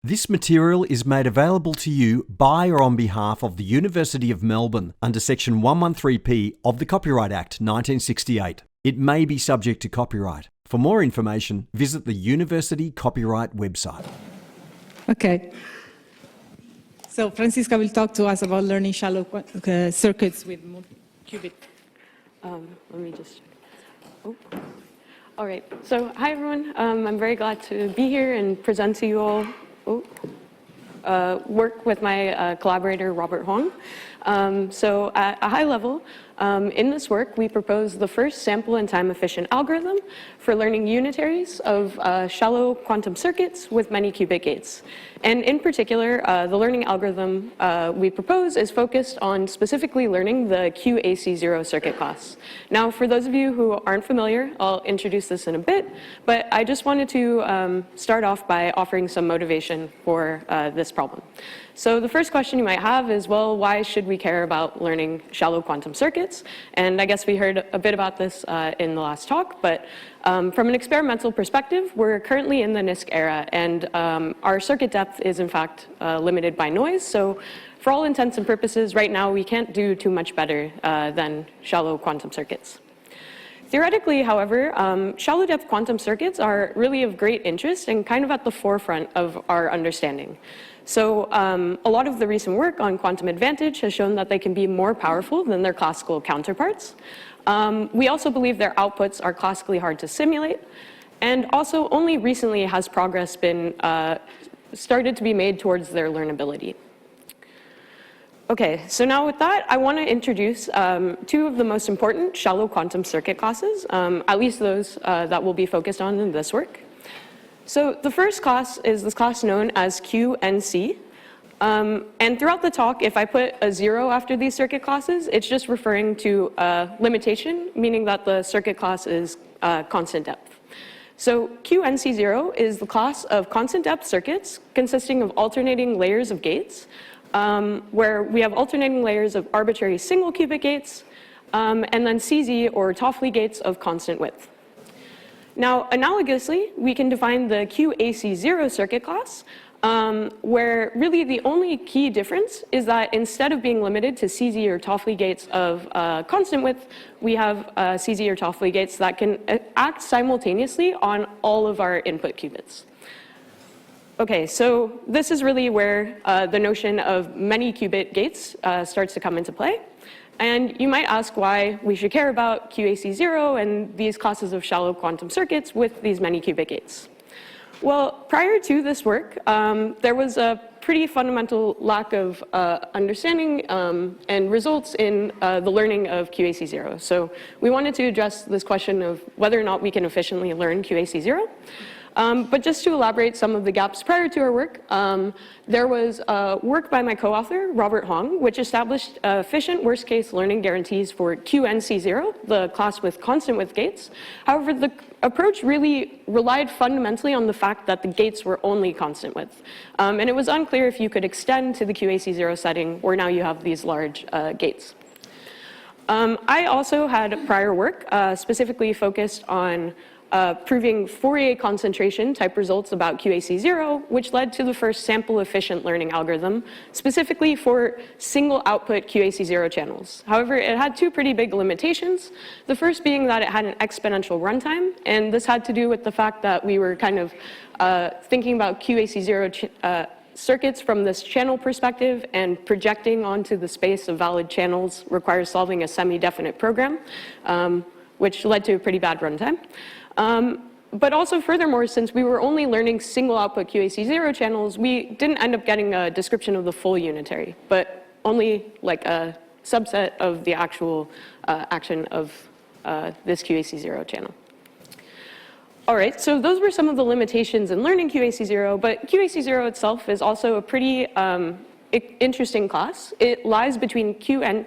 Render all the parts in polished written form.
This material is made available to you by or on behalf of the University of Melbourne under Section 113P of the Copyright Act 1968. It may be subject to copyright. For more information, visit the University Copyright website. Okay. So Francisca will talk to us about learning shallow circuits with qubit. Let me just... Oh. All right. So hi, everyone. I'm very glad to be here and present to you all work with my collaborator, Robert Huang. So at a high level, in this work, we propose the first sample and time efficient algorithm for learning unitaries of shallow quantum circuits with many qubit gates. And in particular, the learning algorithm we propose is focused on specifically learning the QAC0 circuit class. Now, for those of you who aren't familiar, I'll introduce this in a bit, but I just wanted to start off by offering some motivation for this problem. So the first question you might have is, well, why should we care about learning shallow quantum circuits? And I guess we heard a bit about this in the last talk, but from an experimental perspective, we're currently in the NISQ era, and our circuit depth is in fact limited by noise. So for all intents and purposes, right now we can't do too much better than shallow quantum circuits. Theoretically, however, shallow depth quantum circuits are really of great interest and kind of at the forefront of our understanding. So a lot of the recent work on quantum advantage has shown that they can be more powerful than their classical counterparts. We also believe their outputs are classically hard to simulate. And also only recently has progress been started to be made towards their learnability. Okay, so now with that, I want to introduce two of the most important shallow quantum circuit classes, at least those that will be focused on in this work. So the first class is this class known as QNC. And throughout the talk, if I put a 0 after these circuit classes, it's just referring to a limitation, meaning that the circuit class is constant depth. So QNC0 is the class of constant depth circuits consisting of alternating layers of gates, where we have alternating layers of arbitrary single qubit gates, and then CZ or Toffoli gates of constant width. Now, analogously, we can define the QAC0 circuit class, where really the only key difference is that instead of being limited to CZ or Toffoli gates of constant width, we have CZ or Toffoli gates that can act simultaneously on all of our input qubits. Okay, so this is really where the notion of many qubit gates starts to come into play. And you might ask why we should care about QAC0 and these classes of shallow quantum circuits with these many qubit gates. Well, prior to this work, there was a pretty fundamental lack of understanding and results in the learning of QAC0. So we wanted to address this question of whether or not we can efficiently learn QAC0. But just to elaborate some of the gaps prior to our work, there was work by my co-author, Robert Huang, which established efficient worst-case learning guarantees for QNC0, the class with constant width gates. However, the approach really relied fundamentally on the fact that the gates were only constant width. And it was unclear if you could extend to the QAC0 setting, where now you have these large gates. I also had prior work specifically focused on proving Fourier concentration type results about QAC0, which led to the first sample efficient learning algorithm, specifically for single output QAC0 channels. However, it had two pretty big limitations. The first being that it had an exponential runtime, and this had to do with the fact that we were kind of thinking about QAC0 circuits from this channel perspective, and projecting onto the space of valid channels requires solving a semi-definite program, which led to a pretty bad runtime. But also furthermore, since we were only learning single output QAC0 channels, we didn't end up getting a description of the full unitary, but only like a subset of the actual action of this QAC0 channel. All right, so those were some of the limitations in learning QAC0, but QAC0 itself is also a pretty interesting class. It lies between QNC0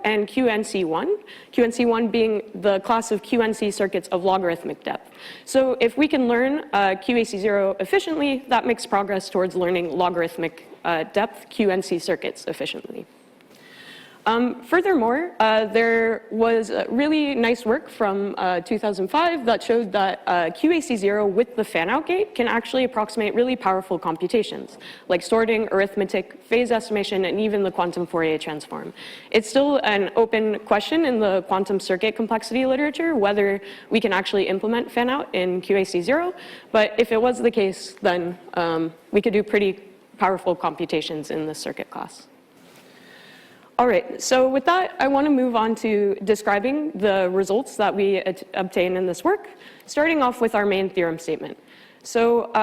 and QNC1, QNC1 being the class of QNC circuits of logarithmic depth. So if we can learn QAC0 efficiently, that makes progress towards learning logarithmic depth QNC circuits efficiently. Furthermore, there was really nice work from 2005 that showed that QAC0 with the fan-out gate can actually approximate really powerful computations, like sorting, arithmetic, phase estimation, and even the quantum Fourier transform. It's still an open question in the quantum circuit complexity literature whether we can actually implement fan-out in QAC0, but if it was the case, then we could do pretty powerful computations in this circuit class. All right, so with that, I want to move on to describing the results that we obtain in this work, starting off with our main theorem statement. So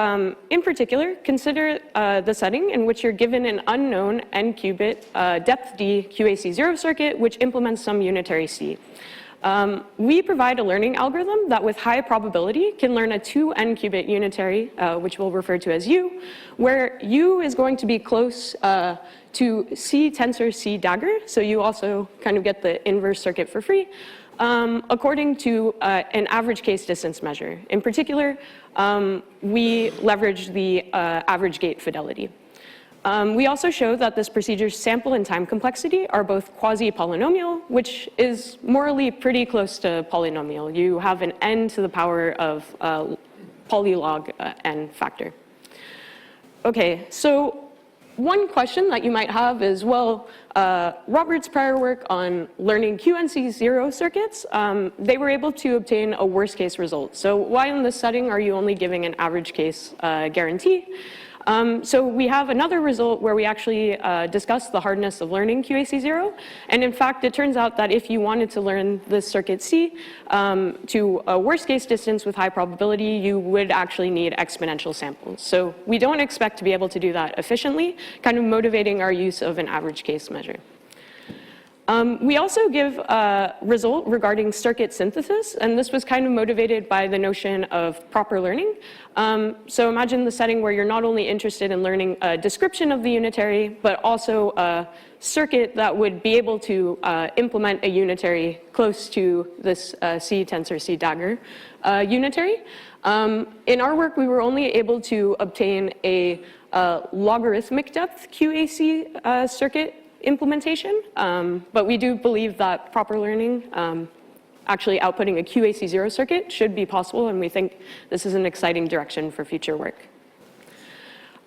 in particular, consider the setting in which you're given an unknown n-qubit depth d QAC0 circuit, which implements some unitary C. We provide a learning algorithm that with high probability can learn a 2 n-qubit unitary, which we'll refer to as U, where U is going to be close to C tensor C dagger, so you also kind of get the inverse circuit for free, according to an average case distance measure. In particular, we leverage the average gate fidelity. We also show that this procedure's sample and time complexity are both quasi-polynomial, which is morally pretty close to polynomial. You have an n to the power of polylog n factor. Okay, so one question that you might have is, well, Robert's prior work on learning QNC0 circuits, they were able to obtain a worst case result. So why in this setting are you only giving an average case guarantee? So we have another result where we actually discuss the hardness of learning QAC0. And in fact, it turns out that if you wanted to learn this circuit C to a worst case distance with high probability, you would actually need exponential samples. So we don't expect to be able to do that efficiently, kind of motivating our use of an average case measure. We also give a result regarding circuit synthesis, and this was kind of motivated by the notion of proper learning. So imagine the setting where you're not only interested in learning a description of the unitary, but also a circuit that would be able to implement a unitary close to this C tensor C dagger unitary. In our work, we were only able to obtain a logarithmic depth QAC circuit implementation, but we do believe that proper learning, actually outputting a QAC0 circuit should be possible, and we think this is an exciting direction for future work.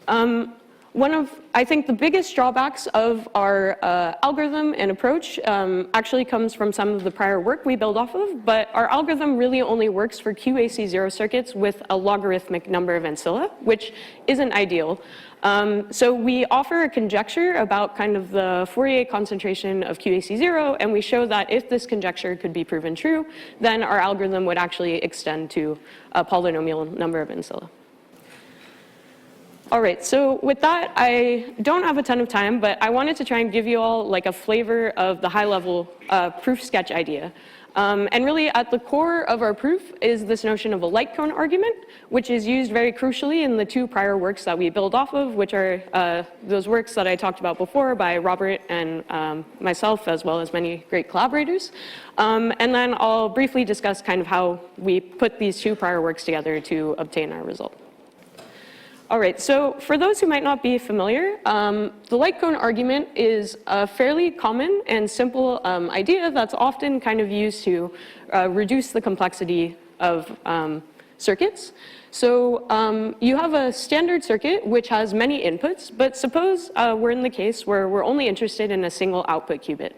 One of, I think, the biggest drawbacks of our algorithm and approach actually comes from some of the prior work we build off of, but our algorithm really only works for QAC0 circuits with a logarithmic number of ancilla, which isn't ideal. So we offer a conjecture about kind of the Fourier concentration of QAC0, and we show that if this conjecture could be proven true, then our algorithm would actually extend to a polynomial number of ancilla. All right, so with that, I don't have a ton of time, but I wanted to try and give you all like a flavor of the high-level proof sketch idea. And really at the core of our proof is this notion of a light cone argument, which is used very crucially in the two prior works that we build off of, which are those works that I talked about before by Robert and myself, as well as many great collaborators. And then I'll briefly discuss kind of how we put these two prior works together to obtain our result. All right, so for those who might not be familiar, the light cone argument is a fairly common and simple idea that's often kind of used to reduce the complexity of circuits. So you have a standard circuit which has many inputs, but suppose we're in the case where we're only interested in a single output qubit.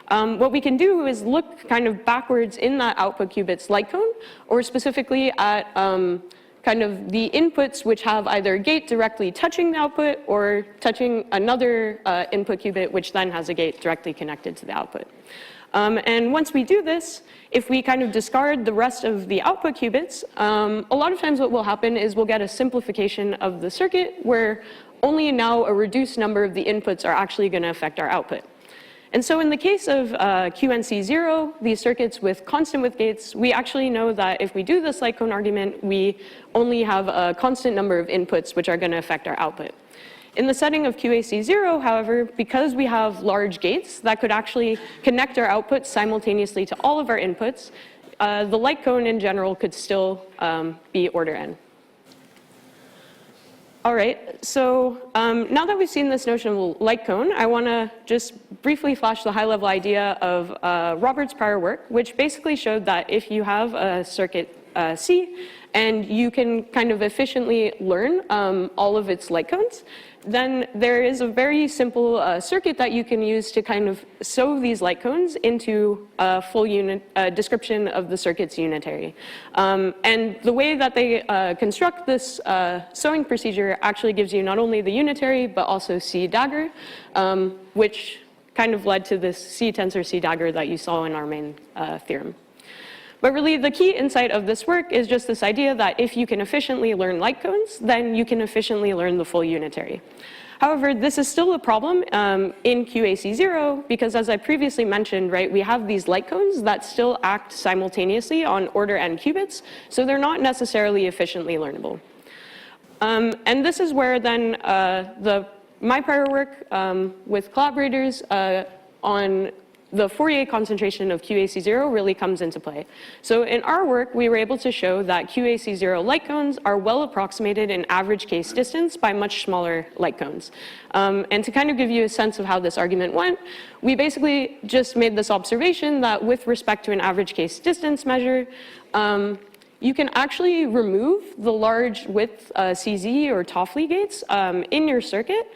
What we can do is look kind of backwards in that output qubit's light cone, or specifically at kind of the inputs which have either a gate directly touching the output or touching another input qubit, which then has a gate directly connected to the output. And once we do this, if we kind of discard the rest of the output qubits, a lot of times what will happen is we'll get a simplification of the circuit where only now a reduced number of the inputs are actually going to affect our output. And so in the case of QNC0, these circuits with constant width gates, we actually know that if we do this light cone argument, we only have a constant number of inputs which are going to affect our output. In the setting of QAC0, however, because we have large gates that could actually connect our outputs simultaneously to all of our inputs, the light cone in general could still be order n. All right, so now that we've seen this notion of light cone, I want to just briefly flash the high-level idea of Robert's prior work, which basically showed that if you have a circuit C and you can kind of efficiently learn all of its light cones, then there is a very simple circuit that you can use to kind of sew these light cones into a full description of the circuit's unitary. And the way that they construct this sewing procedure actually gives you not only the unitary, but also C dagger, which kind of led to this C tensor C dagger that you saw in our main theorem. But really, the key insight of this work is just this idea that if you can efficiently learn light cones, then you can efficiently learn the full unitary. However, this is still a problem in QAC0 because, as I previously mentioned, right, we have these light cones that still act simultaneously on order n qubits, so they're not necessarily efficiently learnable. And this is where then my prior work with collaborators on the Fourier concentration of QAC0 really comes into play. So in our work, we were able to show that QAC0 light cones are well approximated in average case distance by much smaller light cones. And to kind of give you a sense of how this argument went, we basically just made this observation that with respect to an average case distance measure, you can actually remove the large width CZ or Toffoli gates in your circuit,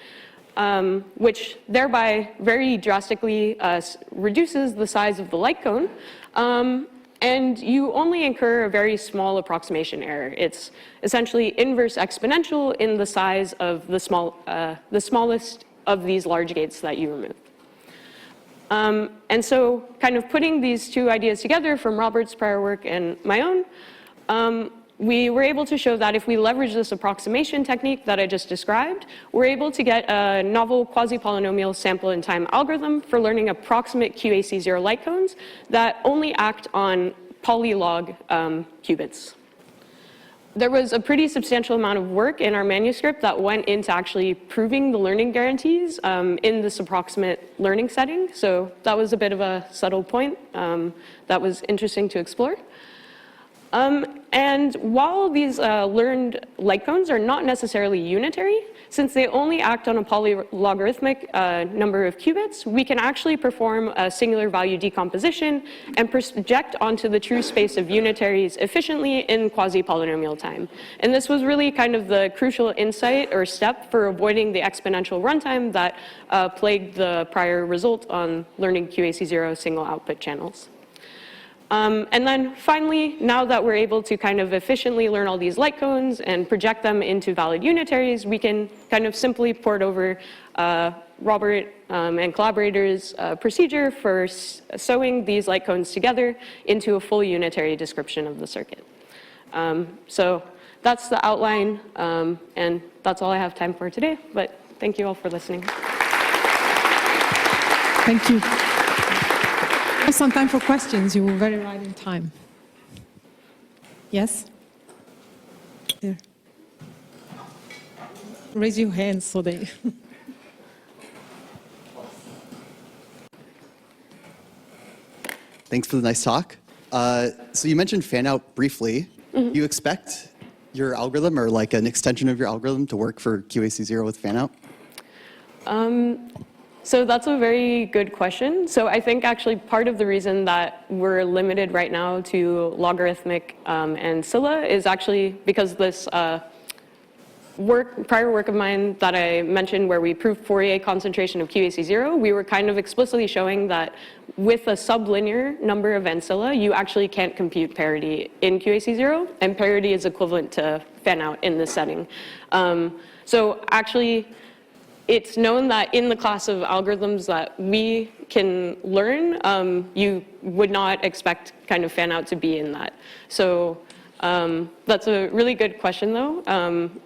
which thereby very drastically reduces the size of the light cone, and you only incur a very small approximation error. It's essentially inverse exponential in the size of the smallest of these large gates that you remove. And so kind of putting these two ideas together from Robert's prior work and my own, we were able to show that if we leverage this approximation technique that I just described, we're able to get a novel quasi-polynomial sample and time algorithm for learning approximate QAC0 light cones that only act on polylog qubits. There was a pretty substantial amount of work in our manuscript that went into actually proving the learning guarantees in this approximate learning setting. So that was a bit of a subtle point that was interesting to explore. And while these learned light cones are not necessarily unitary, since they only act on a polylogarithmic number of qubits, we can actually perform a singular value decomposition and project onto the true space of unitaries efficiently in quasi-polynomial time. And this was really kind of the crucial insight or step for avoiding the exponential runtime that plagued the prior result on learning QAC0 single output channels. And then finally, now that we're able to kind of efficiently learn all these light cones and project them into valid unitaries, we can kind of simply port over Robert and collaborators' procedure for sewing these light cones together into a full unitary description of the circuit. So that's the outline, and that's all I have time for today, but thank you all for listening. Thank you. Some time for questions. You were very right in time. Yes? There. Raise your hands so they... Thanks for the nice talk. So you mentioned fan-out briefly. Mm-hmm. Do you expect your algorithm or like an extension of your algorithm to work for QAC0 with fan-out? So that's a very good question. So I think actually part of the reason that we're limited right now to logarithmic and Scylla is actually because this prior work of mine that I mentioned where we proved Fourier concentration of QAC0, we were kind of explicitly showing that with a sublinear number of ancilla, you actually can't compute parity in QAC0, and parity is equivalent to fan-out in this setting. So actually, it's known that in the class of algorithms that we can learn, you would not expect kind of fan-out to be in that. So that's a really good question, though,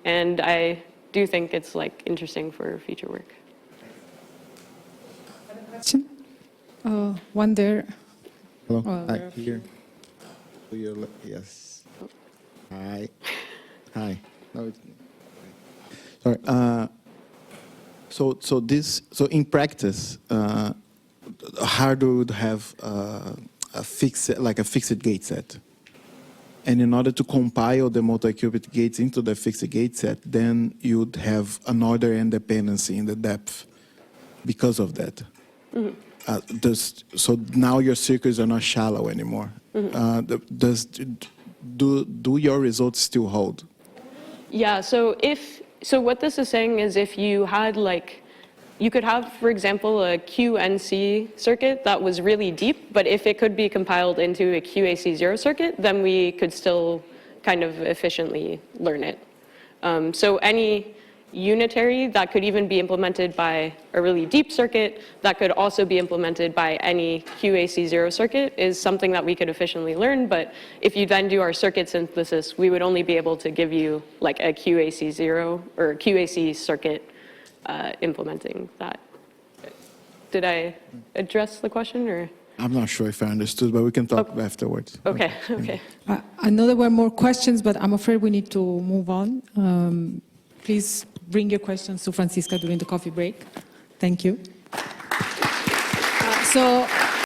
and I do think it's like interesting for future work. Other question? One there. Hello. Hi, here. Yes. Hi. Hi. No, sorry. So in practice, how do you have a fixed gate set? And in order to compile the multi-qubit gates into the fixed gate set, then you'd have an order n dependency in the depth because of that. So now your circuits are not shallow anymore. Do your results still hold? Yeah, so what this is saying is if you had you could have, for example, a QNC circuit that was really deep, but if it could be compiled into a QAC0 circuit, then we could still kind of efficiently learn it. So any unitary that could even be implemented by a really deep circuit that could also be implemented by any QAC0 circuit is something that we could efficiently learn. But if you then do our circuit synthesis, we would only be able to give you like a QAC0 or a QAC circuit implementing that. Did I address the question, or? I'm not sure if I understood, but we can talk afterwards. Okay, okay. I know there were more questions, but I'm afraid we need to move on. Please bring your questions to Francisca during the coffee break. Thank you. So